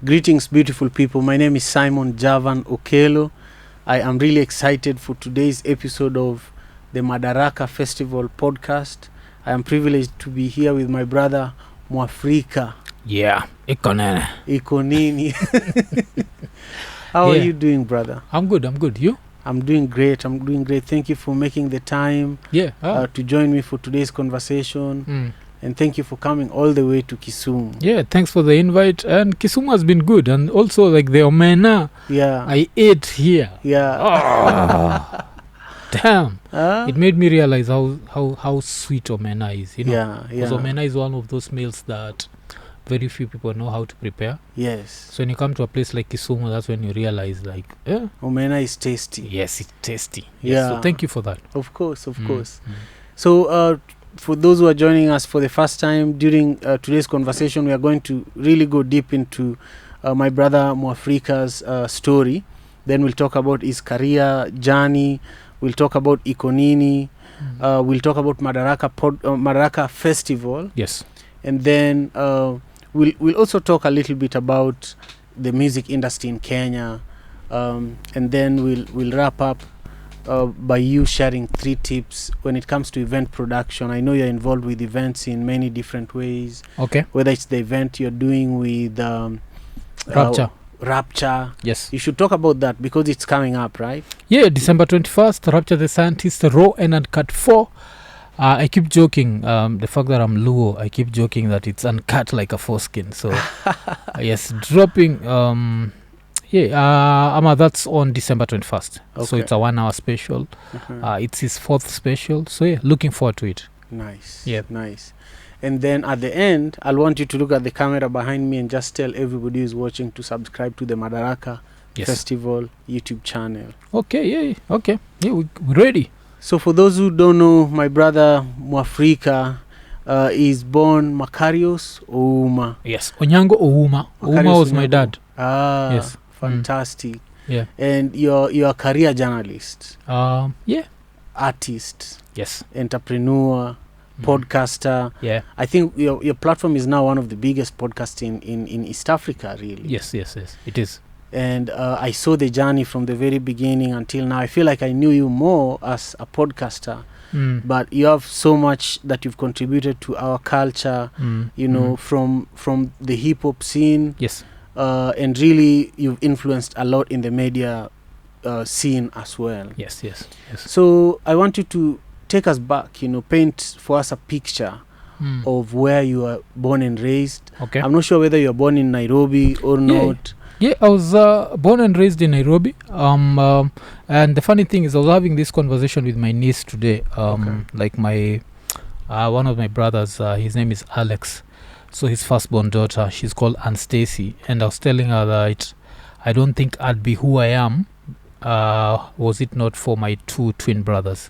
Greetings, beautiful people. My name is Simon Javan Okelo. I am really excited for today's episode of the Madaraka Festival podcast. I am privileged to be here with my brother Mwafreeka. Yeah, Ikonini. How are you doing, brother? I'm good. You? I'm doing great. Thank you for making the time to join me for today's conversation. And thank you for coming all the way to Kisumu. Yeah, thanks for the invite. And Kisumu has been good. And also, like the omena, I ate here. Yeah. Damn. It made me realize how sweet omena is. You know? Yeah. Because omena is one of those meals that very few people know how to prepare. Yes. So when you come to a place like Kisumu, that's when you realize, like, omena is tasty. Yes, it's tasty. Yeah. Yes, so thank you for that. Of course. So, for those who are joining us for the first time, during today's conversation, we are going to really go deep into my brother Mwafreeka's story. Then we'll talk about his career journey. We'll talk about Ikonini. We'll talk about Madaraka Festival. Yes. And then we'll also talk a little bit about the music industry in Kenya. And then we'll wrap up by you sharing 3 tips when it comes to event production. I know you're involved with events in many different ways. Okay. Whether it's the event you're doing with Rapture. Yes. You should talk about that because it's coming up, right? Yeah, December 21st, Rapture the Scientist, Raw and Uncut 4. I keep joking, the fact that I'm Luo, I keep joking that it's uncut like a foreskin. So, yes, dropping... that's on December 21st. Okay. So it's a 1-hour special. It's his 4th special. So yeah, looking forward to it. Nice. Yeah. Nice. And then at the end, I'll want you to look at the camera behind me and just tell everybody who's watching to subscribe to the Madaraka Festival YouTube channel. Okay, yeah. Okay. Yeah, we're ready. So for those who don't know, my brother Mwafreeka is born Makarios Ouma. Yes, Onyango Ouma. Ouma was my dad. Yes. Fantastic. Yeah. And you're a career journalist. Yeah. Artist. Yes. Entrepreneur. Podcaster. Yeah. I think your platform is now one of the biggest podcasts in East Africa, really. Yes. It is. And I saw the journey from the very beginning until now. I feel like I knew you more as a podcaster. But you have so much that you've contributed to our culture, from the hip-hop scene. Yes. And really, you've influenced a lot in the media scene as well. Yes. So I want you to take us back, paint for us a picture of where you were born and raised. Okay. I'm not sure whether you were born in Nairobi or not. Yeah, I was born and raised in Nairobi. And the funny thing is, I was having this conversation with my niece today. Like my one of my brothers, his name is Alex. So his firstborn daughter, she's called Aunt Stacy, and I was telling her that I don't think I'd be who I am was it not for my 2 twin brothers.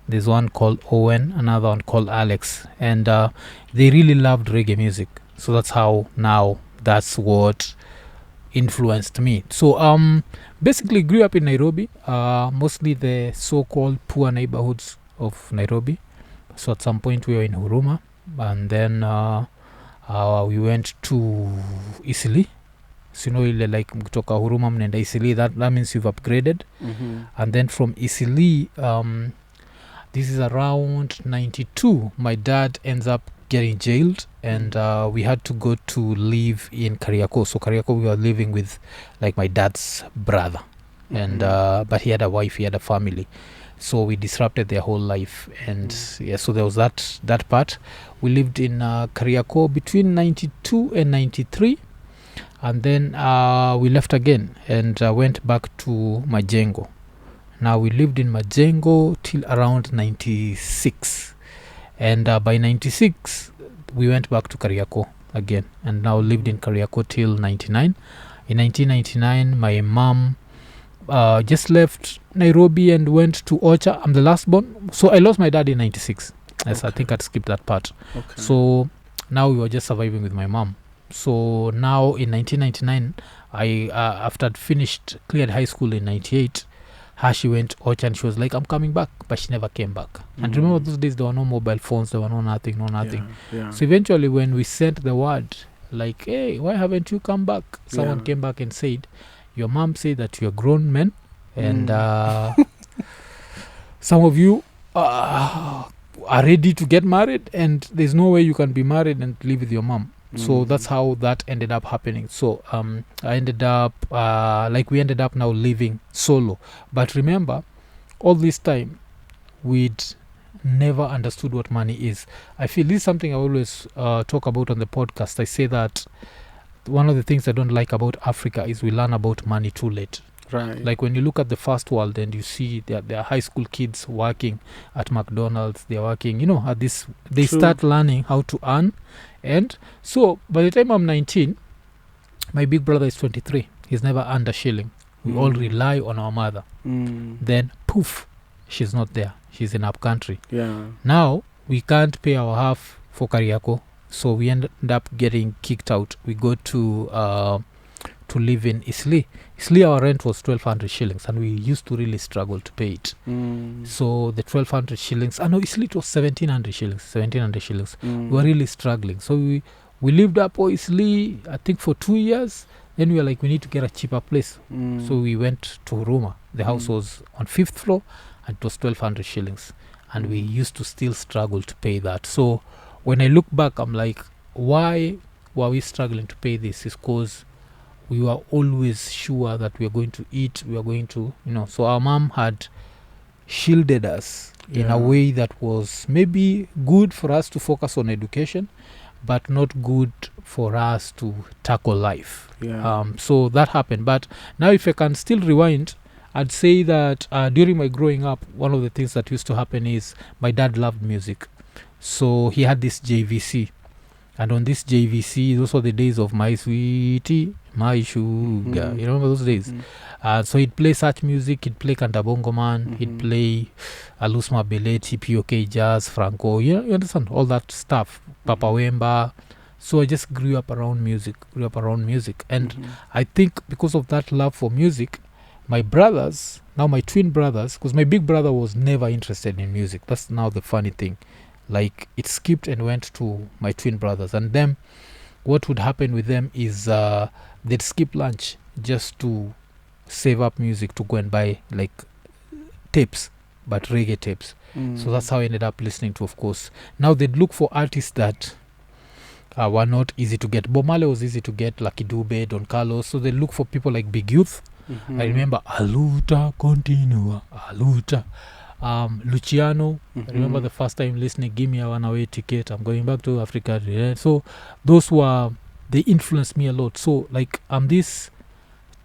There's one called Owen, another one called Alex, and they really loved reggae music. So that's what influenced me. So basically grew up in Nairobi, mostly the so-called poor neighborhoods of Nairobi. So at some point we were in Huruma, and then we went to Isili. So like kutoka Huruma mnenda Isili, that means you've upgraded. And then from Isili, this is around 92, my dad ends up getting jailed, and we had to go to live in Kariako. So Kariako, we were living with like my dad's brother, and but he had a wife, he had a family. So we disrupted their whole life, and so there was that part. We lived in Kariako between 92 and 93, and then we left again and went back to Majengo. Now we lived in Majengo till around 96, and by 96 we went back to Kariako again, and now lived in Kariako till 99. In 1999, my mom just left Nairobi and went to Ocha. I'm the last born, so I lost my dad in 96. Yes, I think I'd skip that part. So now we were just surviving with my mom. So now in 1999, I after I'd cleared high school in 98, she went Ocha and she was like, I'm coming back, but she never came back. And remember those days, there were no mobile phones, there were no nothing. Yeah. So eventually when we sent the word like, hey, why haven't you come back? Someone Yeah. came back and said, your mom said that you're grown men and some of you are ready to get married, and there's no way you can be married and live with your mom. So that's how that ended up happening. So I ended up we ended up now living solo. But remember, all this time we'd never understood what money is. I feel this is something I always talk about on the podcast. I say that one of the things I don't like about Africa is we learn about money too late. Right. Like when you look at the first world and you see there are high school kids working at McDonald's, they're working, at this, they True. start learning how to earn. And so by the time I'm 19, my big brother is 23. He's never earned a shilling. We all rely on our mother. Then poof, she's not there. She's in up country. Yeah. Now we can't pay our half for Kariako, so we end up getting kicked out. We go to live in Isli. Isli, our rent was 1,200 shillings, and we used to really struggle to pay it. So the 1,200 shillings, Isli it was 1,700 shillings. We were really struggling. So we lived up Isli, I think, for 2 years. Then we were like, we need to get a cheaper place. So we went to Huruma. The house was on 5th floor, and it was 1,200 shillings. And we used to still struggle to pay that. So when I look back, I'm like, why were we struggling to pay this? It's because we were always sure that we are going to eat, we are going to, so our mom had shielded us in a way that was maybe good for us to focus on education, but not good for us to tackle life. So that happened. But now if I can still rewind, I'd say that during my growing up, one of the things that used to happen is my dad loved music. So he had this JVC. And on this JVC, those were the days of my sweetie, my sugar. You remember those days? So he'd play such music. He'd play Kandabongo Man. He'd play Alusma Beleti, POK Jazz, Franco. You understand? All that stuff. Papa Wemba. So I just grew up around music. And I think because of that love for music, my brothers, now my twin brothers, because my big brother was never interested in music. That's now the funny thing. Like it skipped and went to my twin brothers, and them, what would happen with them is they'd skip lunch just to save up music to go and buy like tapes, but reggae tapes. So that's how I ended up listening to, of course. Now they'd look for artists that were not easy to get. Bob Marley was easy to get, Lucky Dube, Don Carlos. So they look for people like Big Youth. I remember Aluta Continua, Aluta. Luciano, I remember the first time listening, give me a 1-way ticket, I'm going back to Africa. So those they influenced me a lot. So like I'm this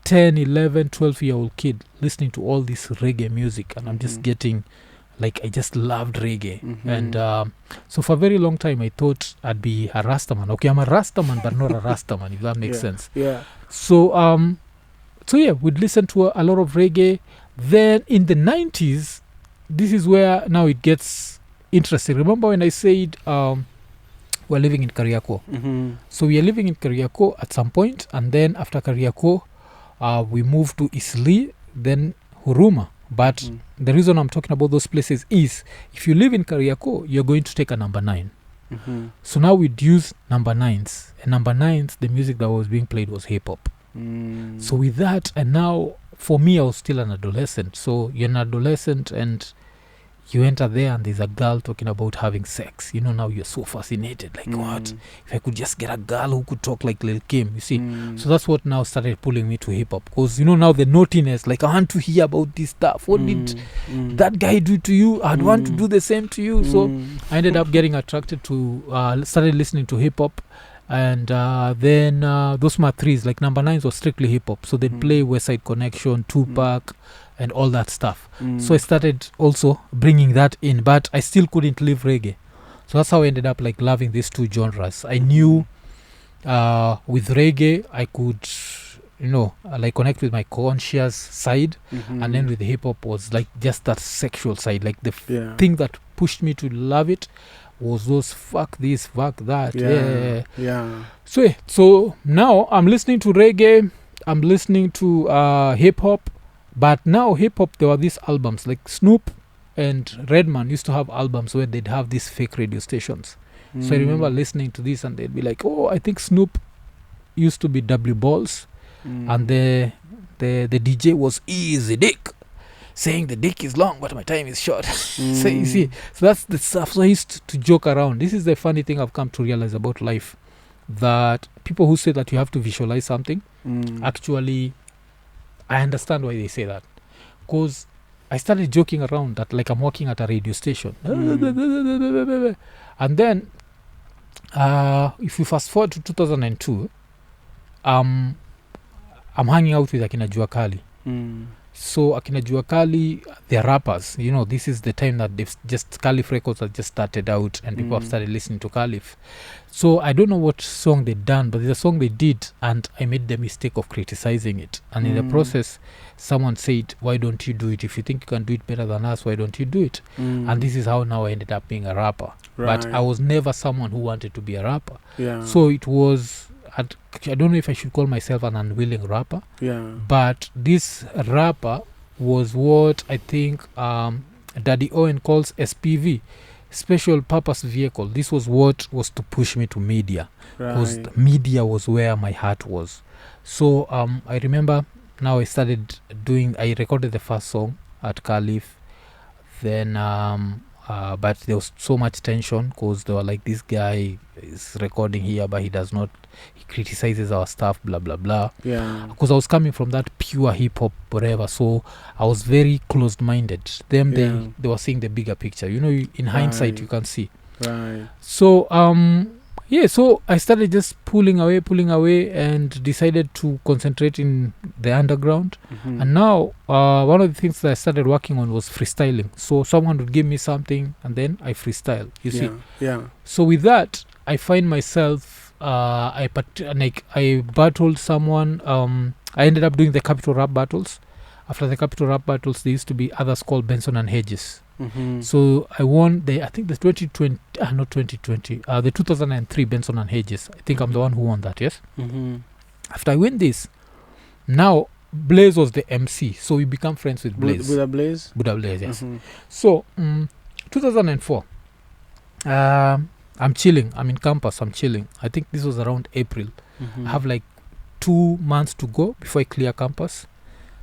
10, 11, 12-year-old kid listening to all this reggae music, and I'm just getting, like, I just loved reggae. And so for a very long time I thought I'd be a Rastaman. Okay, I'm a Rastaman, but not a Rastaman, if that makes sense. So we'd listen to a lot of reggae. Then in the 90s, this is where now it gets interesting. Remember when I said we're living in Kariako? So we are living in Kariako at some point, and then after Kariako, we moved to Isli, then Huruma. But the reason I'm talking about those places is if you live in Kariako, you're going to take a number 9. So now we'd use number 9s. And number 9s, the music that was being played was hip-hop. So with that, and now for me, I was still an adolescent. So you're an adolescent and you enter there and there's a girl talking about having sex. Now you're so fascinated. Like, what? If I could just get a girl who could talk like Lil Kim, you see. So that's what now started pulling me to hip-hop. Because, now the naughtiness, like, I want to hear about this stuff. What did that guy do to you? I'd want to do the same to you. So I ended up getting attracted to, started listening to hip-hop. And then those my 3s, like number 9s, was strictly hip-hop. So they'd play West Side Connection, Tupac, and all that stuff. So I started also bringing that in, but I still couldn't leave reggae. So that's how I ended up like loving these two genres. I knew with reggae I could, like connect with my conscious side, and then with hip-hop was like just that sexual side. Like the thing that pushed me to love it was those fuck this, fuck that. So now I'm listening to reggae, I'm listening to hip-hop. But now hip-hop, there were these albums, like Snoop and Redman used to have albums where they'd have these fake radio stations. So I remember listening to this and they'd be like, oh, I think Snoop used to be W balls, and the DJ was Easy Dick, saying the dick is long but my time is short. So you see, so that's the stuff. So I used to joke around. This is the funny thing I've come to realize about life, that people who say that you have to visualize something, actually, I understand why they say that, because I started joking around that like I'm working at a radio station, and then if you fast forward to 2002, I'm hanging out with Akina Jua Kali. So Akina Jua Kali, they're rappers. You know, this is the time that they've just Caliph Records have just started out, and people have started listening to Caliph. So I don't know what song they done, but there's a song they did, and I made the mistake of criticizing it. And in the process, someone said, "Why don't you do it? If you think you can do it better than us, why don't you do it?" And this is how now I ended up being a rapper. Right. But I was never someone who wanted to be a rapper. Yeah. So it was, I don't know if I should call myself an unwilling rapper. Yeah. But this rapper was what I think Daddy Owen calls SPV, Special Purpose Vehicle. This was what was to push me to media, because media was where my heart was. So I remember now I recorded the first song at Caliph. Then but there was so much tension, because they were like, this guy is recording here but he criticizes our stuff, blah blah blah. Yeah. Because I was coming from that pure hip hop whatever, so I was very closed minded. Them they were seeing the bigger picture, you know. In hindsight you can see. Right. So so I started just pulling away and decided to concentrate in the underground. And now one of the things that I started working on was freestyling. So someone would give me something and then I freestyle, you see. Yeah. So with that, I find myself I battled someone. I ended up doing the Capital Rap battles. After the Capital Rap battles, there used to be others called Benson and Hedges. So I won the 2003 Benson and Hedges. I think I'm the one who won that, yes? After I win this, now Blaze was the MC, so we become friends with Blaze. Buddha Blaze? Buddha Blaze, yes. So 2004, I'm chilling. I'm in campus, I'm chilling. I think this was around April. I have like 2 months to go before I clear campus.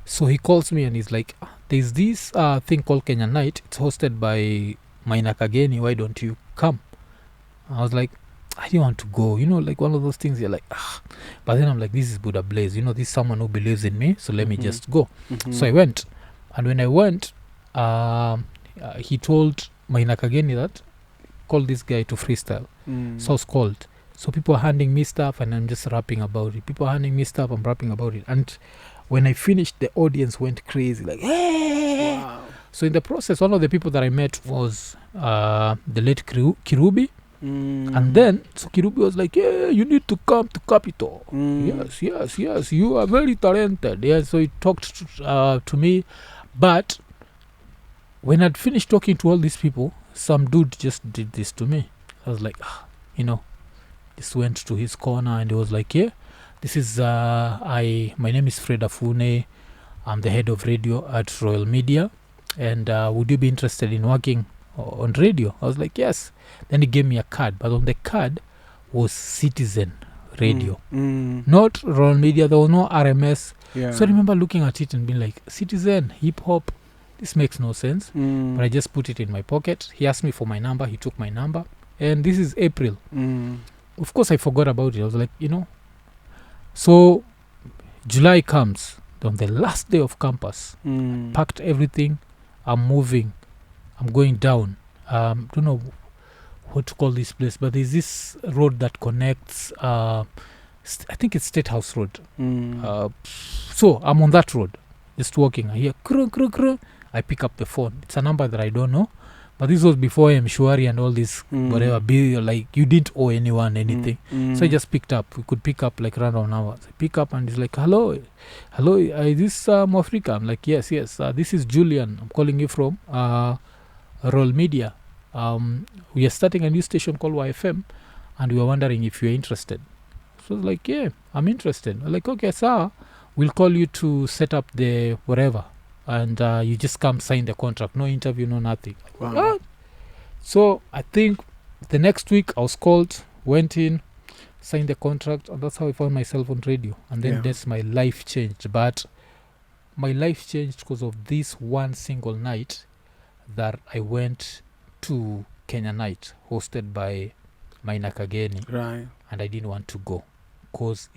So he calls me and he's like, there's this thing called Kenyan Night. It's hosted by Maina Kageni. Why don't you come? I was like, I didn't want to go. You know, like one of those things you're like, But then I'm like, this is Buddha Blaze. You know, this is someone who believes in me. So let me just go. So I went. And when I went, he told Maina Kageni that, call this guy to freestyle. So I was called. So people are handing me stuff and I'm just rapping about it. People are handing me stuff, I'm rapping about it. And when I finished, the audience went crazy, like, hey! Wow. So in the process, one of the people that I met was the late Kirubi. And then, so Kirubi was like, yeah, you need to come to Capital. Yes, you are very talented. Yeah, so he talked to me. But when I'd finished talking to all these people, some dude just did this to me. I was like, just went to his corner and he was like, yeah, this is my name is Fred Afune. I'm the head of radio at Royal Media, and would you be interested in working on radio? I was like, yes. Then he gave me a card, but on the card was Citizen Radio, not Royal Media. There was no RMS. So I remember looking at it and being like, Citizen, hip hop, this makes no sense. But I just put it in my pocket. He asked me for my number. He took my number, and this is April. Of course I forgot about it. I was like, so July comes, on the last day of campus, packed everything, I'm moving, I'm going down. Don't know what to call this place, but there's this road that connects, I think it's State House Road. So I'm on that road, just walking. I hear krr, krr, krr. I pick up the phone. It's a number that I don't know, but this was before Mshwari and all this whatever bill, like you didn't owe anyone anything. So I just picked up. We could pick up like random numbers. I pick up and it's like, hello, is this Mwaafrika? I'm like, yes, this is Julian. I'm calling you from Royal Media. We are starting a new station called YFM, and we were wondering if you're interested. So I was like, yeah, I'm interested. I'm like, okay, sir, we'll call you to set up the whatever. And you just come sign the contract. No interview, no nothing. Wow. So I think the next week I was called, went in, signed the contract, and that's how I found myself on radio. And then that's my life changed. But my life changed because of this one single night that I went to Kenya Night, hosted by Maina Kageni. Right. And I didn't want to go because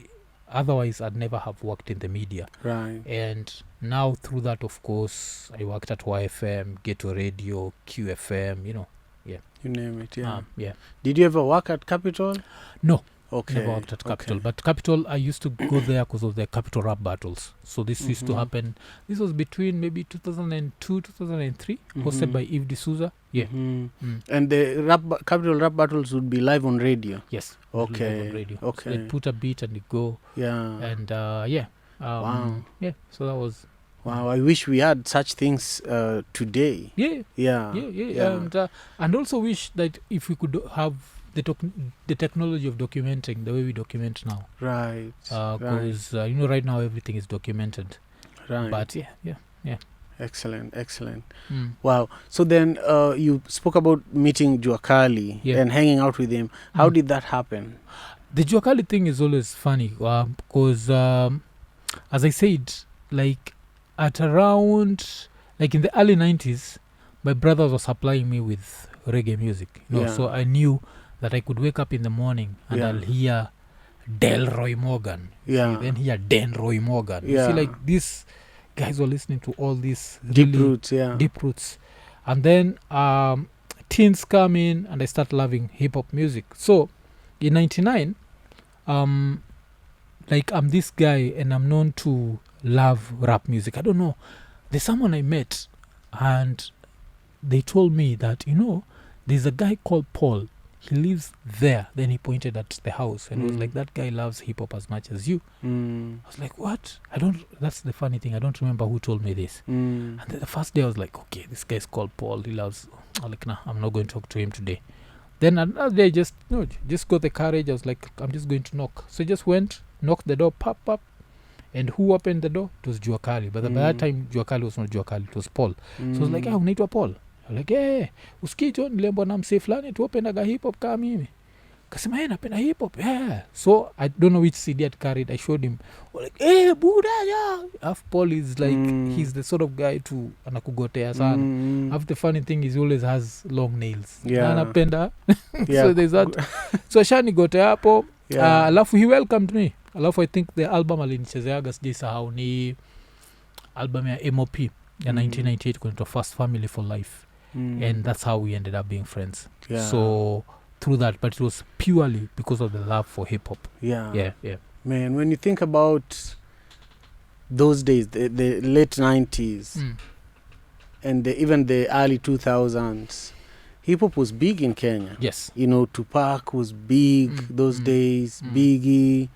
otherwise I'd never have worked in the media. Right. And now through that, of course, I worked at YFM, Ghetto Radio, QFM, you know. Yeah. You name it, yeah. Yeah. Did you ever work at Capitol? No. Okay. Never worked at Capitol. But Capitol, I used to go there because of the Capitol rap battles. So this used to happen. This was between maybe 2002, 2003, hosted by Eve D'Souza. Yeah. And the Capitol rap battles would be live on radio? Yes. Okay. Live on radio. Okay. So they put a beat and they go. Yeah. And wow. Yeah. So that was... Wow, I wish we had such things today. Yeah. And also wish that if we could have the technology of documenting the way we document now. Right. Because right now everything is documented. Right. But yeah. Excellent. Wow. So then you spoke about meeting Juakali and hanging out with him. How did that happen? The Juakali thing is always funny because as I said, like at around, like in the early 90s, my brother was supplying me with reggae music. So I knew that I could wake up in the morning and I'll hear Delroy Morgan. Then hear Denroy Morgan. You see, like these guys were listening to all these deep roots. And then teens come in and I start loving hip-hop music. So in 99, like I'm this guy and I'm known to love rap music. I don't know. There's someone I met and they told me that, there's a guy called Paul. He lives there. Then he pointed at the house and was like, that guy loves hip-hop as much as you. I was like, what? That's the funny thing. I don't remember who told me this. And then the first day I was like, okay, this guy's called Paul. He loves... I'm like, nah, I'm not going to talk to him today. Then another day, just got the courage. I was like, I'm just going to knock. So I just went, knocked the door, pop. And who opened the door? It was Juakali. But by that time, Juakali was not Juakali. It was Paul. So I was like, unaitwa Paul. I was like, usikii John nilembo na msee fulani tu opendaga hip hop kama mimi. Kasema napenda hip hop. Yeah. So I don't know which CD I carried. I showed him. I was like, Buddha, yeah. Paul is like, he's the sort of guy to anakugotea sana. After the funny thing is he always has long nails. Yeah. Anapenda. So there's that. So shani gote hapo. Alafu he welcomed me. Alafu I think the album alinichezeaga sijisahau ni album ya MOP ya 1998 called First Family for Life. And that's how we ended up being friends. So through that, but it was purely because of the love for hip-hop. Yeah. Man, when you think about those days, the late 90s and even the early 2000s, hip-hop was big in Kenya. Yes. Tupac was big those days, Biggie.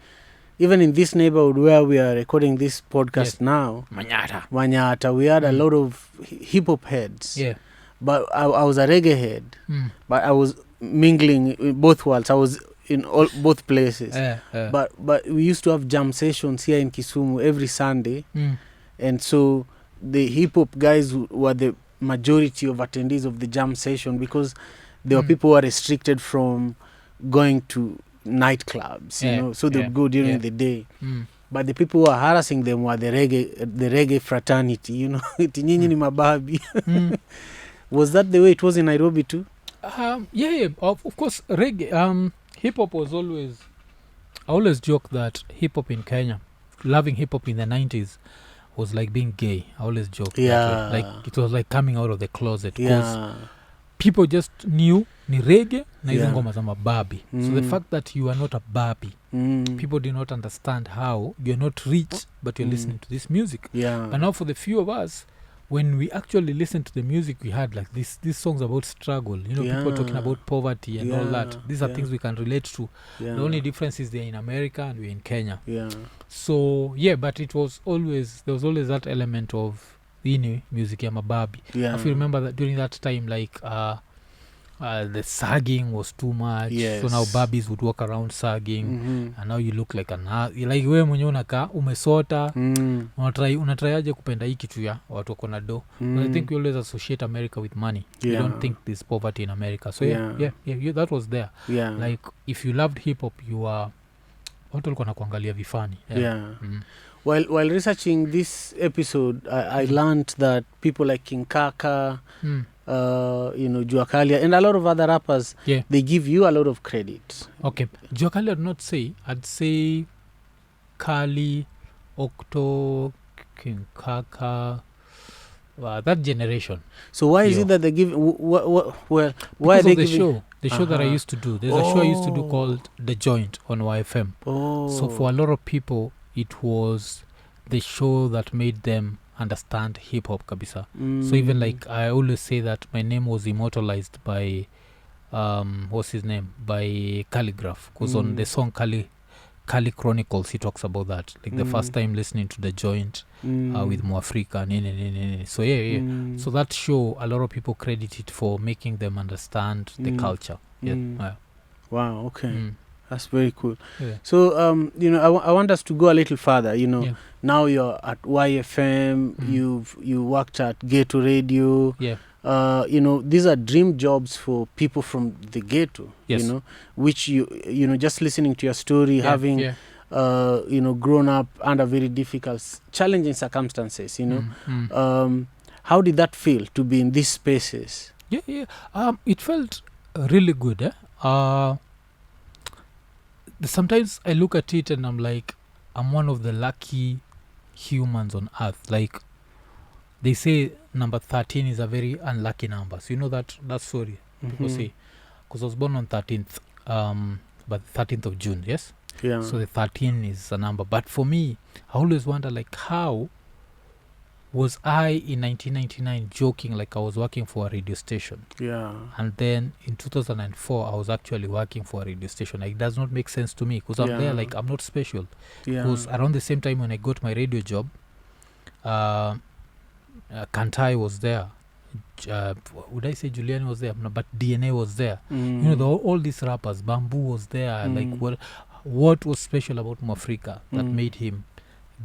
Even in this neighborhood where we are recording this podcast now, Manyata, we had a lot of hip-hop heads. Yeah. But I was a reggae head. But I was mingling in both worlds. I was in both places. But we used to have jam sessions here in Kisumu every Sunday. And so the hip-hop guys were the majority of attendees of the jam session because there were people who were restricted from going to nightclubs, so they would go during the day. But the people who were harassing them were the reggae fraternity, iti nyinyi ni mababi. Was that the way it was in Nairobi too? Yeah. Of course, reggae, hip-hop was always... I always joke that hip-hop in Kenya, loving hip-hop in the 90s, was like being gay. I always joke. That way. Like, it was like coming out of the closet. Because people just knew ni reggae na hizo ngoma za mababi. So the fact that you are not a babi, people did not understand how you're not rich, but you're listening to this music. But now for the few of us, when we actually listen to the music, we had like these songs about struggle, people talking about poverty and all that. These are things we can relate to. The only difference is they're in America and we're in Kenya. So but there was always that element of music ya mababi. If you remember that during that time, like the sagging was too much. So now babis would walk around sagging, and now you look like like wewe mwenyewe unakaa umesota, unatry kupenda hii kitu ya watu wako na do. I think we always associate America with money. You don't think there's poverty in America. So that was there. Like if you loved hip hop, you are watu walikuwa nakuangalia vifani. While researching this episode, I learned that people like King Kaka, Jua Kali, and a lot of other rappers, they give you a lot of credit. Okay, Jua Kali I'd not say. I'd say Kali, Okto, King Kaka, that generation. So why is it that they give? Why because are they of the giving? show? The show that I used to do. There's a show I used to do called The Joint on YFM. So for a lot of people, it was the show that made them understand hip hop kabisa. So even like I always say that my name was immortalized by what's his name? By Calligraph. Because on the song Kali Chronicles, he talks about that. Like the first time listening to The Joint with Mwaafrika. So so that show, a lot of people credit it for making them understand the culture. Wow, okay. That's very cool. So I want us to go a little further. Now you're at YFM, you worked at Ghetto Radio. These are dream jobs for people from the ghetto. Which you just listening to your story, having grown up under very difficult, challenging circumstances. How did that feel to be in these spaces? It felt really good. Sometimes I look at it and I'm like, I'm one of the lucky humans on earth. Like they say number 13 is a very unlucky number. So you know that story people say, because I was born on 13th but 13th of June. So the 13 is a number, but for me I always wonder, like, how was I in 1999 joking like I was working for a radio station, and then in 2004 I was actually working for a radio station. Like, it does not make sense to me, because I'm there like I'm not special. Because around the same time when I got my radio job, Kantai was there, would I say Julian was there? No, but DNA was there. All these rappers, Bamboo was there. Like, what was special about Mwafreeka that made him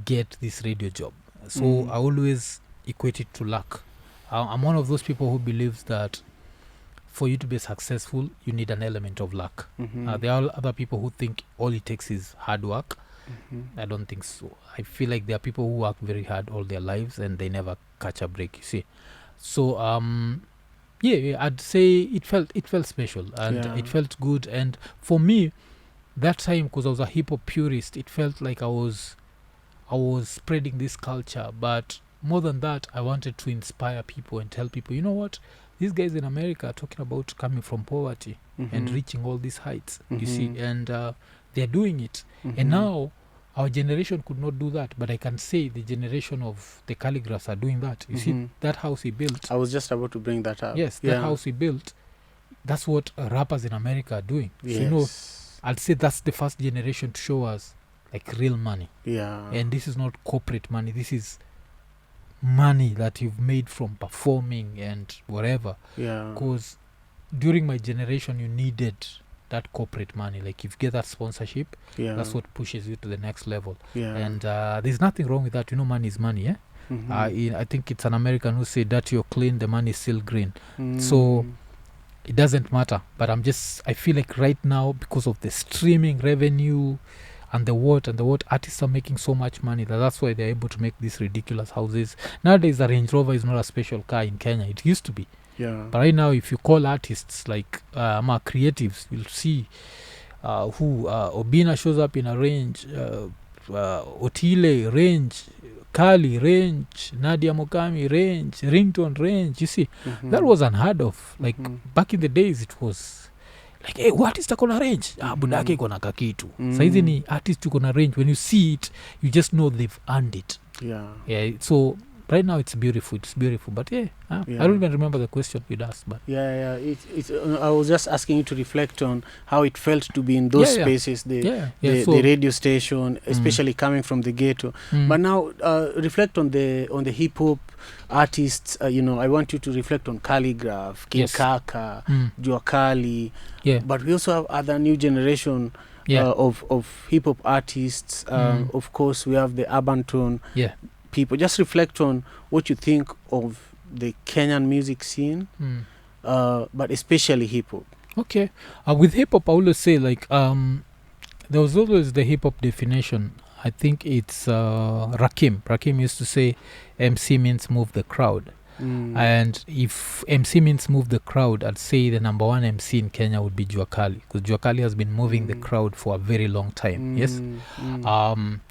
get this radio job? So I always equate it to luck. I'm one of those people who believes that for you to be successful, you need an element of luck. There are other people who think all it takes is hard work. I don't think so. I feel like there are people who work very hard all their lives and they never catch a break, you see. So I'd say it felt special, and it felt good. And for me, that time, because I was a hip hop purist, it felt like I was spreading this culture. But more than that, I wanted to inspire people and tell people, you know what, these guys in America are talking about coming from poverty and reaching all these heights, you see, and they're doing it. And now our generation could not do that, but I can say the generation of the Calligraphs are doing that. You see, that house he built. I was just about to bring that up. Yes, that house he built, that's what rappers in America are doing. So, I'd say that's the first generation to show us like real money. And this is not corporate money. This is money that you've made from performing and whatever. Because during my generation, you needed that corporate money. Like, if you get that sponsorship, that's what pushes you to the next level. And there's nothing wrong with that. Money is money. I think it's an American who said that you're clean, the money is still green. So it doesn't matter. But I feel like right now, because of the streaming revenue and the what artists are making so much money, that's why they're able to make these ridiculous houses. Nowadays, the Range Rover is not a special car in Kenya. It used to be. But right now, if you call artists like creatives, you'll see who Obina shows up in a Range, Otile Range, Kali Range, Nadia Mokami Range, Ringtone Range. You see, that was unheard of. Like back in the days, it was like, hey, what is takona range? Budake kona kakitu. Saizi ni artist you kona range. When you see it, you just know they've earned it. So right now it's beautiful, but I don't even remember the question you'd asked, but it's I was just asking you to reflect on how it felt to be in those spaces, the radio station, especially coming from the ghetto. But now reflect on the hip hop artists. I want you to reflect on Calligraph, King Kaka, Jua Kali, but we also have other new generation of hip hop artists. Of course, we have the urban tone people. Just reflect on what you think of the Kenyan music scene, but especially hip hop. Okay, with hip hop, I always say like there was always the hip-hop definition. I think it's Rakim used to say MC means move the crowd. And if MC means move the crowd, I'd say the number one MC in Kenya would be Jua Kali, because Jua Kali has been moving the crowd for a very long time. Yes.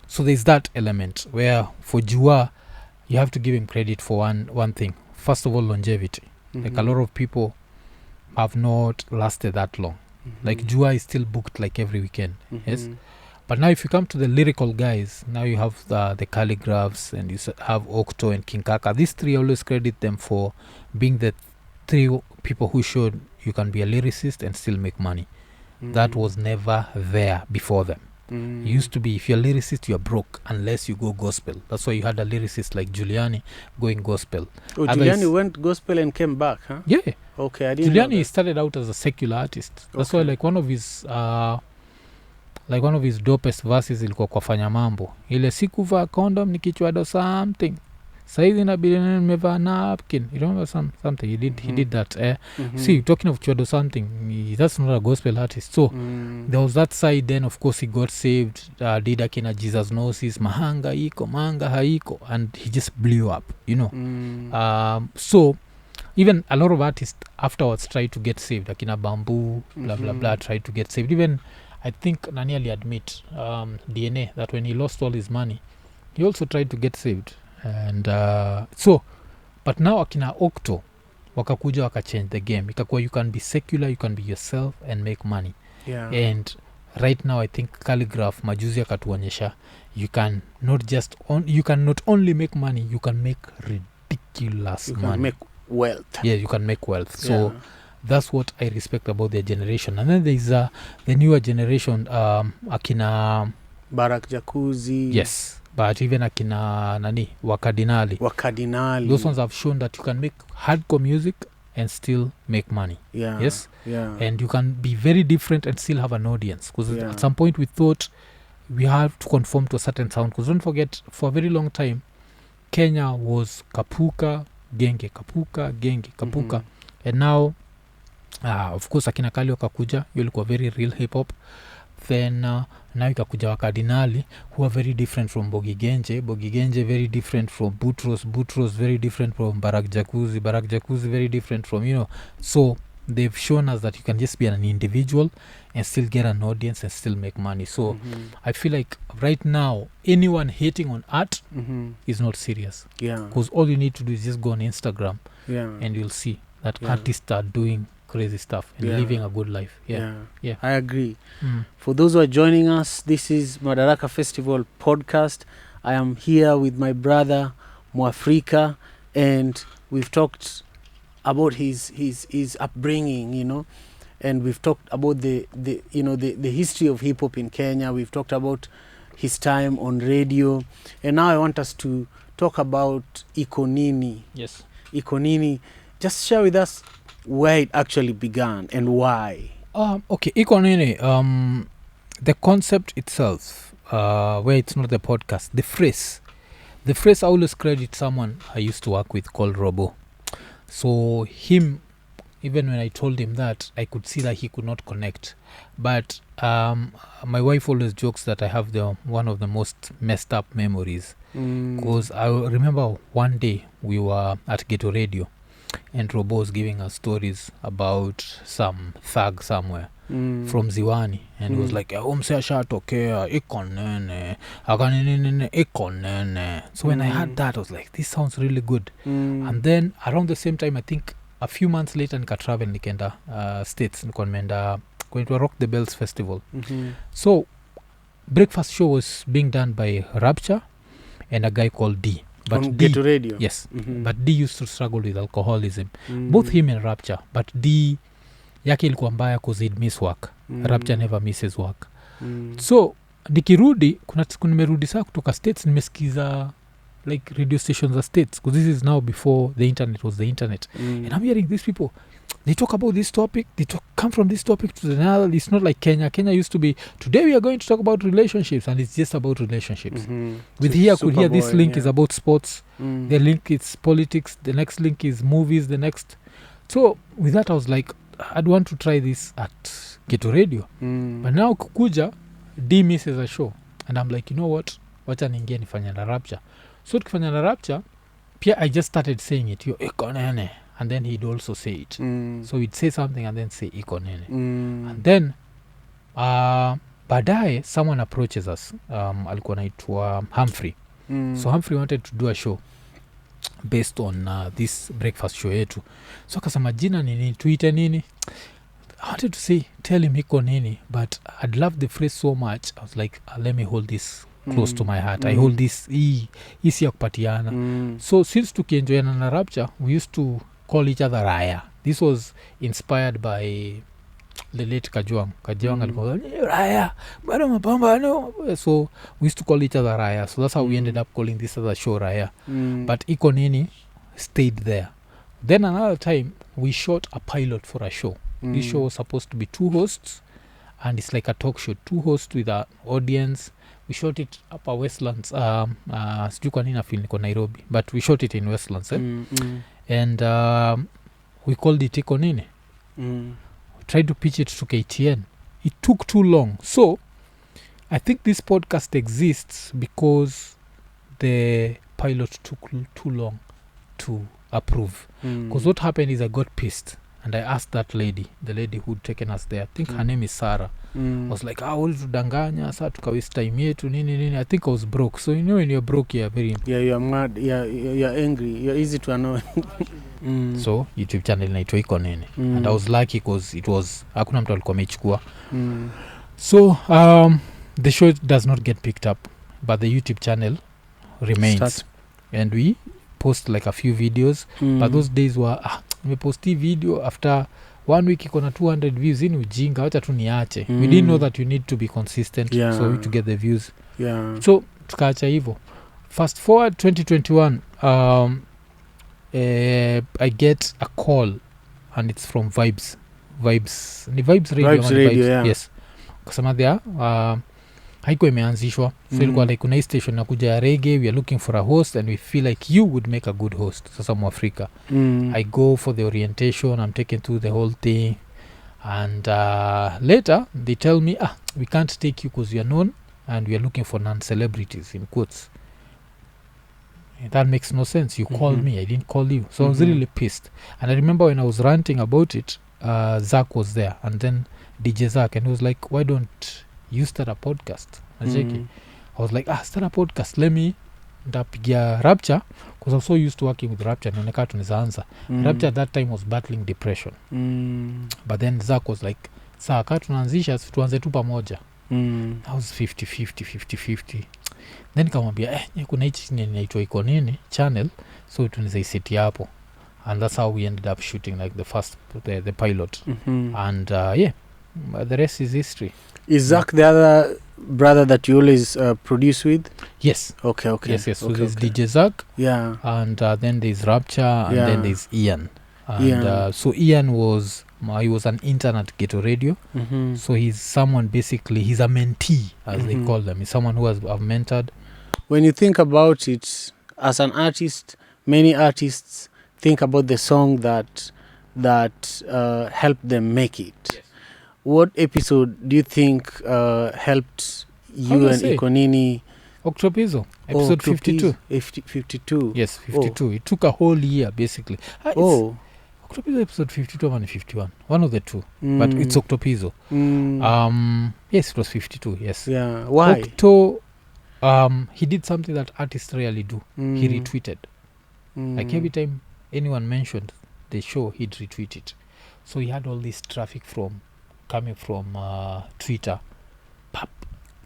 So there's that element where for Jua, you have to give him credit for one thing. First of all, longevity. Like a lot of people have not lasted that long. Like Jua is still booked like every weekend. Yes. But now if you come to the lyrical guys, now you have the calligraphs, and you have Octo and King Kaka. These three, always credit them for being the three people who showed you can be a lyricist and still make money. That was never there before them. It used to be, if you're a lyricist, you're broke unless you go gospel. That's why you had a lyricist like Giuliani going gospel. Oh, Giuliani went gospel and came back, huh? Yeah. Okay, I didn't Giuliani know that. started out as a secular artist. That's why like one of his dopest verses ilikuwa kwa fanya mambo ile sikuvaa condom nikichwado something saizi nabidi nimevaa napkin. You remember something he did that see, talking of chwado something, that's not a gospel artist. So there was that side. Then of course he got saved, did akina Jesus Gnosis, mahanga iko manga haiko, and he just blew up, you know. So even a lot of artists afterwards tried to get saved, akina Bamboo, blah blah blah, tried to get saved. Even I think Nani Ali admit DNA that when he lost all his money, he also tried to get saved. And so, but now akina Octo wakakuja wakachange the game. Ikakuwa you can be secular, you can be yourself and make money. Yeah. And right now I think Calligraph majuzi akatuonyesha you can not only make money, you can make ridiculous money. You can make wealth. Yeah, you can make wealth. So that's what I respect about their generation. And then there's the newer generation, akina Barak Jacuzzi. Yes, but even akina Wakadinali. Those ones have shown that you can make hardcore music and still make money. Yeah. Yes. Yeah. And you can be very different and still have an audience. Because at some point we thought we have to conform to a certain sound. Because don't forget, for a very long time, Kenya was Kapuka, Genge, Kapuka, Genge, Kapuka. And now, of course, akina Kali wakakuja, yulikuwa very real hip-hop. Then now ikakuja Wakadinali, who are very different from Bogi Genje very different from Boutros very different from Barak Jacuzzi very different from, you know. So they've shown us that you can just be an individual and still get an audience and still make money. So I feel like right now, anyone hating on art is not serious. Yeah. Because all you need to do is just go on Instagram and you'll see that artists are doing crazy stuff and living a good life. Yeah. I agree. For those who are joining us, this is Madaraka Festival podcast. I am here with my brother Mwaafrika, and we've talked about his upbringing, you know, and we've talked about the history of hip hop in Kenya. We've talked about his time on radio, and now I want us to talk about Ikonini. Yes. Ikonini, just share with us where it actually began and why. Okay, Ikonini, the concept itself, where it's not the podcast, the phrase I always credit someone I used to work with called Robo. So him, even when I told him that, I could see that he could not connect. But my wife always jokes that I have one of the most messed up memories. Because I remember one day we were at Ghetto Radio, and Robo was giving us stories about some thug somewhere from Ziwani, and he was like, mse ashatokea ikonene akanene ikonene. So when I heard that, I was like, this sounds really good. And then around the same time, I think a few months later, nika travel nikaenda States, nilikuwa nimeenda going to a Rock the Bells festival. So breakfast show was being done by Rapture and a guy called D. But on D, Ghetto Radio. Yes. But D used to struggle with alcoholism. Both him and Rapture. But D yake ilikuwa mbaya cause he'd miss work. Rapture never misses work. So nikirudi, kuna nimerudi saa kutoka States, nimesikiza like radio stations za States, because this is now before the internet was the internet. And I'm hearing these people, they talk about this topic, come from this topic to the other. It's not like Kenya. Kenya used to be, today we are going to talk about relationships, and it's just about relationships. With so here, could hear this link is about sports, the link is politics, the next link is movies, the next. So with that, I was like, I'd want to try this at Ghetto Radio. But now kukuja, D misses a show and I'm like, you know what, wacha niingie nifanya na Rapture. So tukifanya na Rapture pia I just started saying it, yo iko nene, and then he'd also say it. So he'd say something and then say iko nene. And then baadaye someone approaches us, alikuwa naitwa Humphrey. So Humphrey wanted to do a show based on this breakfast show yetu. So akasema jina nini, tuite nini. I wanted to say tell him iko nini, but I'd love the phrase so much. I was like, let me hold this close to my heart. I hold this isi ya kupatiana. So since tukienjoyana na Rapture, we used to call each other Raya. This was inspired by the late Kajwang alikuwa Raya bado mapambano. So we used to call each other Raya. So that's how we ended up calling this other show Raya. But iko nini stayed there. Then another time we shot a pilot for a show. This show was supposed to be 2 hosts, and it's like a talk show, 2 hosts with an audience. We shot it up at Westlands, sijui kwa nini nafeel niko Nairobi, but we shot it in Westlands. And we called it iko nini. We tried to pitch it to KTN. It took too long. So I think this podcast exists because the pilot took too long to approve. Because what happened is I got pissed. And I asked that lady, the lady who'd taken us there, I think her name is Sarah. I was like, ulitudanganya, saa tukawaste time yetu, nini. I think I was broke. So you know when you're broke, you're very... Yeah, you're mad. You're angry. You're easy to annoy. So YouTube channel inaitwa iko nini. And I was lucky because it was, hakuna mtu alikuwa ameichukua. So the show does not get picked up, but the YouTube channel remains. And we post like a few videos. But those days were... nimeposti video after 1 week iko na 200 views in ujinga, wacha tu niache. We didn't know that you need to be consistent so to get the views. So tukaacha hivyo. Fast forward 2021, I get a call and it's from Vibes ni Vibes Radio. Yeah. Yes, kasema there haiko imeanzishwa. So ilikuwa like kuna station nakuja ya Reggae, we are looking for a host and we feel like you would make a good host. Sasa Mwaafrika. I go for the orientation, I'm taken through the whole thing, and later they tell me we can't take you because you are known and we are looking for non-celebrities in quotes. And that makes no sense. You called me, I didn't call you. So I was really pissed. And I remember when I was ranting about it, Zach was there, and then DJ Zach, and he was like, why don't you start a podcast? I was like, start a podcast, let me ndapigia Rapture, because I was so used to working with Rapture, nioneka tunaanza. Rapture at that time was battling depression. But then Zach was like, saa kaa tunaanzisha tuanze tu pamoja. I was 50-50. Then nikamwambia kuna hichi inaitwa iko nini channel, so tunaweza iseti hapo. And that's how we ended up shooting like the pilot. And the rest is history. Is Zach the other brother that you always produce with? Yes. Okay. Yes. So there's DJ Zach. Yeah. And then there's Rapture, and then there's Ian. And so Ian he was an intern at Ghetto Radio. So he's someone, basically he's a mentee, as they call them. He's someone who I've mentored. When you think about it, as an artist, many artists think about the song that helped them make it. Yes. What episode do you think helped you and Ikonini? Octopizo, episode 52. 52. Yes, 52. It took a whole year, basically. Octopizo episode 52 or 51. One of the two. But it's Octopizo. Yes, it was 52, yes. Yeah, why? Octo, he did something that artists rarely do. He retweeted. Like every time anyone mentioned the show, he'd retweet it. So he had all this traffic coming from Twitter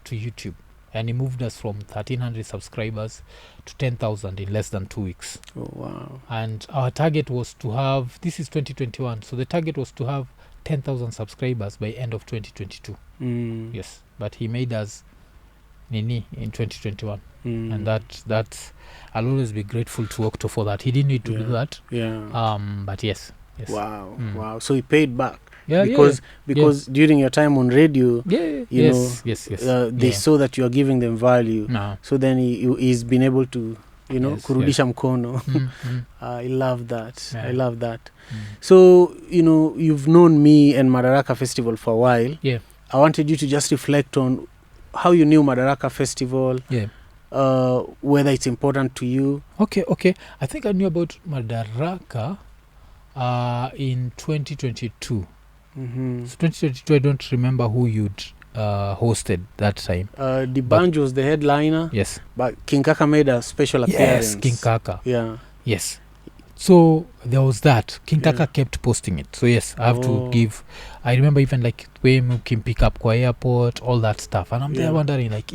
to YouTube, and he moved us from 1,300 subscribers to 10,000 in less than 2 weeks. Oh wow. And our target was to have, this is 2021, so the target was to have 10,000 subscribers by end of 2022. Yes, but he made us nini in 2021. And that's I'll always be grateful to Octo for that. He didn't need to do that. But yes. Wow. So he paid back. Because during your time on radio, you know, they saw that you are giving them value. So then he's been able to, you know, kurudisha mkono. I love that. I love that. So, you know, you've known me and Madaraka Festival for a while. I wanted you to just reflect on how you knew Madaraka Festival, Yeah. whether it's important to you. Okay. I think I knew about Madaraka in 2022. Mm-hmm. So 2022, I don't remember who you'd hosted that time. The Banjo was the headliner. Yes. But King Kaka made a special appearance. Yes, King Kaka. Yeah. Yes. So there was that. King Yeah. Kaka kept posting it. So yes, I have to Oh. give. I remember even like when Kim pick up kwa airport, all that stuff, and I'm there Yeah. wondering like,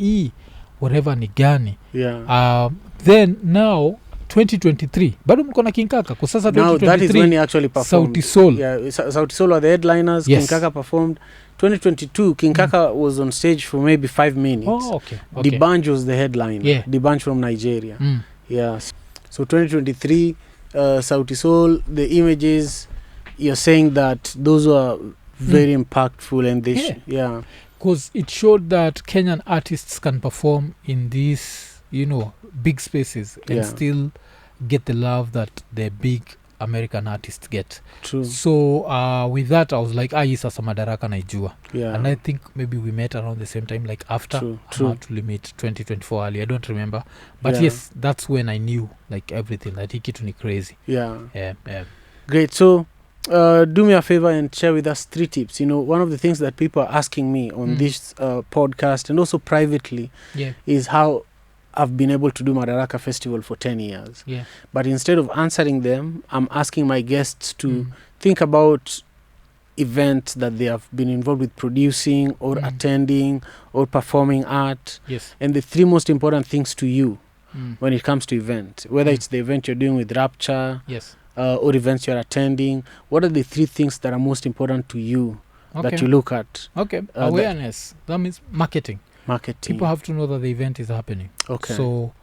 whatever ni gani. Yeah. Then now 2023, bado mko na King Kaka. Kwa sasa Now that is 2023, when he actually performed. Sauti Sol. Yeah, Sauti Sol were the headliners. Yes. King Kaka performed. 2022, King Kaka was on stage for maybe 5 minutes. Oh, okay. The Banjo was the headliner. Yeah. The Banjo from Nigeria. Mm. Yeah. So 2023, Sauti Sol, the images, you're saying that those were very impactful and they Yeah. Because it showed that Kenyan artists can perform in these, big spaces and Yeah. still get the love that the big American artists get. True. So with that, I was like, hii sasa Madaraka naijua. Yeah. And I think maybe we met around the same time, like after. True. Actually met 2024 early. I don't remember. But Yeah. yes, that's when I knew like everything. That hii kitu ni crazy. Yeah. Yeah. Great. So, do me a favor and share with us 3 tips. One of the things that people are asking me on this podcast and also privately is how I've been able to do Madaraka Festival for 10 years. Yeah. But instead of answering them, I'm asking my guests to think about events that they have been involved with producing or attending or performing at. Yes. And the 3 most important things to you when it comes to events, whether it's the event you're doing with Rapture, Yes. or events you're attending. What are the 3 things that are most important to you that you look at? Okay. Awareness. That means marketing. Marketing. People have to know that the event is happening. Okay. So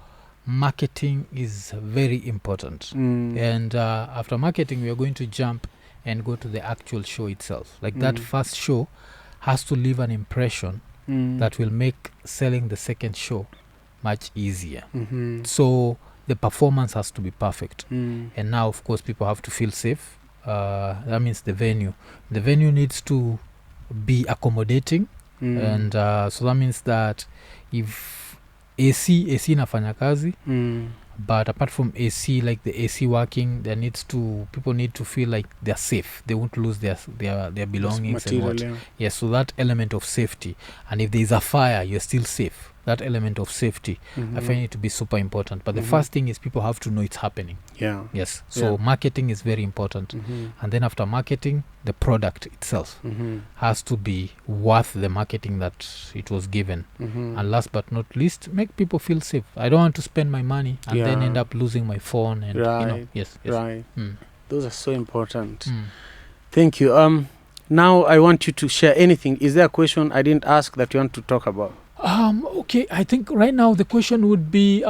marketing is very important. And after marketing, we are going to jump and go to the actual show itself. Like that first show has to leave an impression that will make selling the second show much easier. So the performance has to be perfect. And now, of course, people have to feel safe. That means the venue. The venue needs to be accommodating. And so that means that if AC nafanya kazi, but apart from AC, like the AC working, people need to feel like they're safe. They won't lose their belongings material, and what. Yes, so that element of safety. And if there is a fire, you're still safe. That element of safety, I find it to be super important. But the first thing is people have to know it's happening. Yeah. Yes. So marketing is very important. And then after marketing, the product itself has to be worth the marketing that it was given. And last but not least, make people feel safe. I don't want to spend my money and then end up losing my phone. And yes. Right. Those are so important. Thank you. Now I want you to share anything. Is there a question I didn't ask that you want to talk about? Okay, I think right now the question would be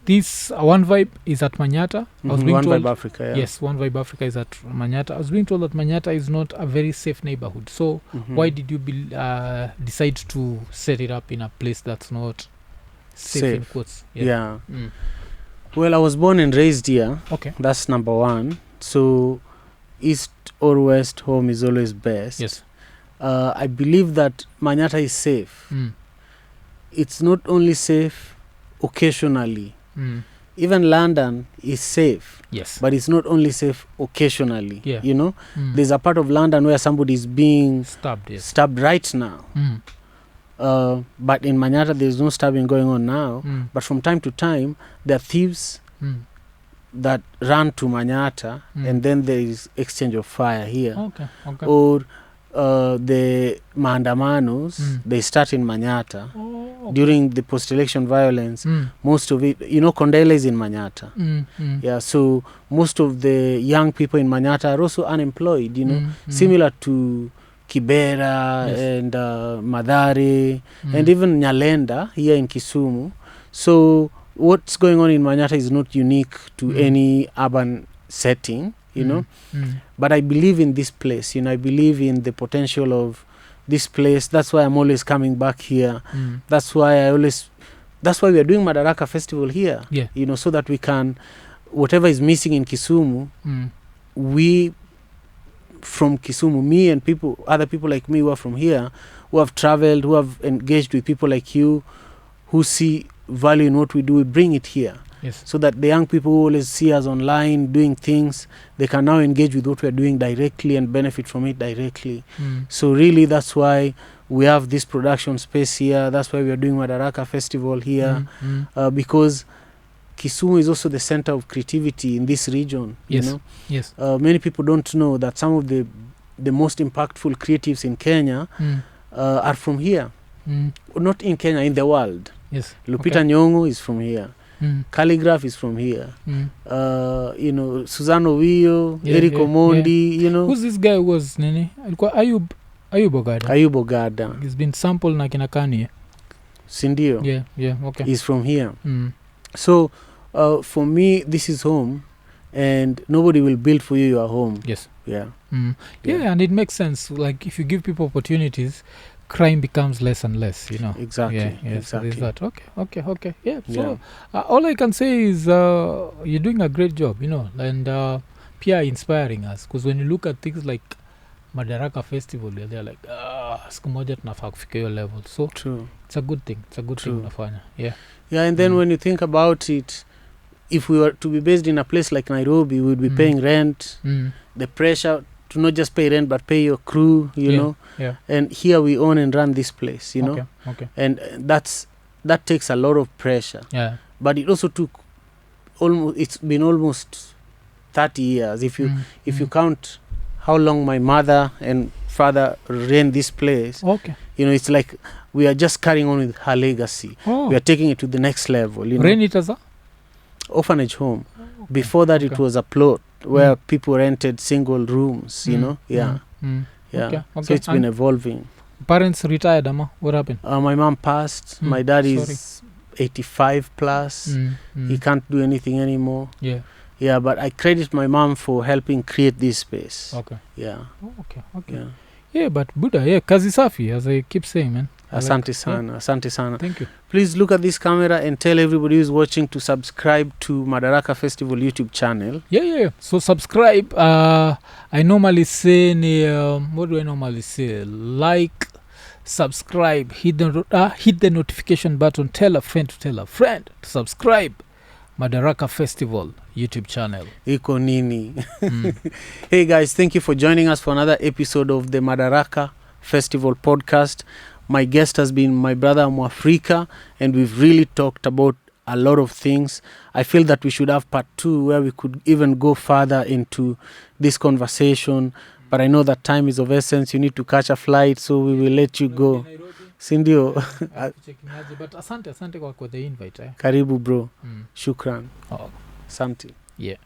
this One Vibe is at Manyata. I was being One told, Vibe Africa, yeah. Yes, One Vibe Africa is at Manyata. I was being told that Manyata is not a very safe neighborhood. So why did you decide to set it up in a place that's not safe. In quotes? Yeah. Well, I was born and raised here. Okay. That's number 1. So east or west, home is always best. Yes. I believe that Manyata is safe. It's not only safe occasionally. Even London is safe. Yes. But it's not only safe occasionally. Yeah. There's a part of London where somebody is being stabbed right now. But in Manyata, there's no stabbing going on now. But from time to time, there are thieves that run to Manyata, and then there is exchange of fire here. Okay. Or the maandamanos, they start in Manyata. During the post-election violence, most of it, Kondele is in Manyata. Yeah, so most of the young people in Manyata are also unemployed, similar to Kibera and Mathare and even Nyalenda here in Kisumu. So what's going on in Manyata is not unique to any urban setting, but I believe in this place. I believe in the potential of this place. That's why I'm always coming back here. That's why we are doing Madaraka Festival here. So that we can, whatever is missing in Kisumu, we from Kisumu, me and other people like me who are from here, who have traveled, who have engaged with people like you, who see value in what we do, we bring it here. Yes. So that the young people who always see us online doing things, they can now engage with what we're doing directly and benefit from it directly. So really that's why we have this production space here. That's why we are doing Madaraka Festival here, because Kisumu is also the center of creativity in this region. Yes. You know? Yes. Many people don't know that some of the most impactful creatives in Kenya are from here. Not in Kenya, in the world. Yes. Lupita Nyong'o is from here. Calligraph is from here. You know, Suzano Wio, Eric Omondi, you know. Who's this guy who was nini? Alikuwa Ayub Ogada. Ayub Ogada. He's been sampled na kina Kanye. Sindio. Yeah, okay. He's from here. So, for me, this is home, and nobody will build for you your home. Yes. Yeah. Yeah, and it makes sense. Like, if you give people opportunities, crime becomes less and less, you know. Exactly. Yeah, exactly. So there's that. Okay. Yeah. So all I can say is you're doing a great job, you know, and Pia inspiring us, because when you look at things like Madaraka Festival, they're like, siku moja tunafaa kufika hiyo level. So true. It's a good thing. It's a good thing unafanya. Yeah. Yeah, and then when you think about it, if we were to be based in a place like Nairobi, we would be paying rent, the pressure to not just pay rent but pay your crew, you know. Yeah. And here we own and run this place, you know. Okay. And that takes a lot of pressure. Yeah. But it also took it's been almost 30 years if you count how long my mother and father ran this place. Okay. You know, it's like we are just carrying on with her legacy. We are taking it to the next level, you know. Ran it as a orphanage home. Before that it was a plot where people rented single rooms, you know. Yeah. Okay. So it's been evolving. Parents retired, ama? What happened? My mom passed. My dad is 85 plus. He can't do anything anymore. Yeah, but I credit my mom for helping create this space. Okay. Yeah. Okay. Yeah, but Buddha, kazi safi, as I keep saying, man. Asante sana. Thank you. Please look at this camera and tell everybody who's watching to subscribe to Madaraka Festival YouTube channel. Yeah. So subscribe. I normally say, what do I normally say? Like, subscribe, hit the notification button, tell a friend to tell a friend to subscribe. Madaraka Festival YouTube channel. Iko nini. Hey guys, thank you for joining us for another episode of the Madaraka Festival podcast. My guest has been my brother Mwaafrika, and we've really talked about a lot of things. I feel that we should have part 2 where we could even go further into this conversation, but I know that time is of essence. You need to catch a flight, so we will let you go. Sindio. But asante kwa the invite. Karibu bro. Shukran. Oh. Asante. Yeah.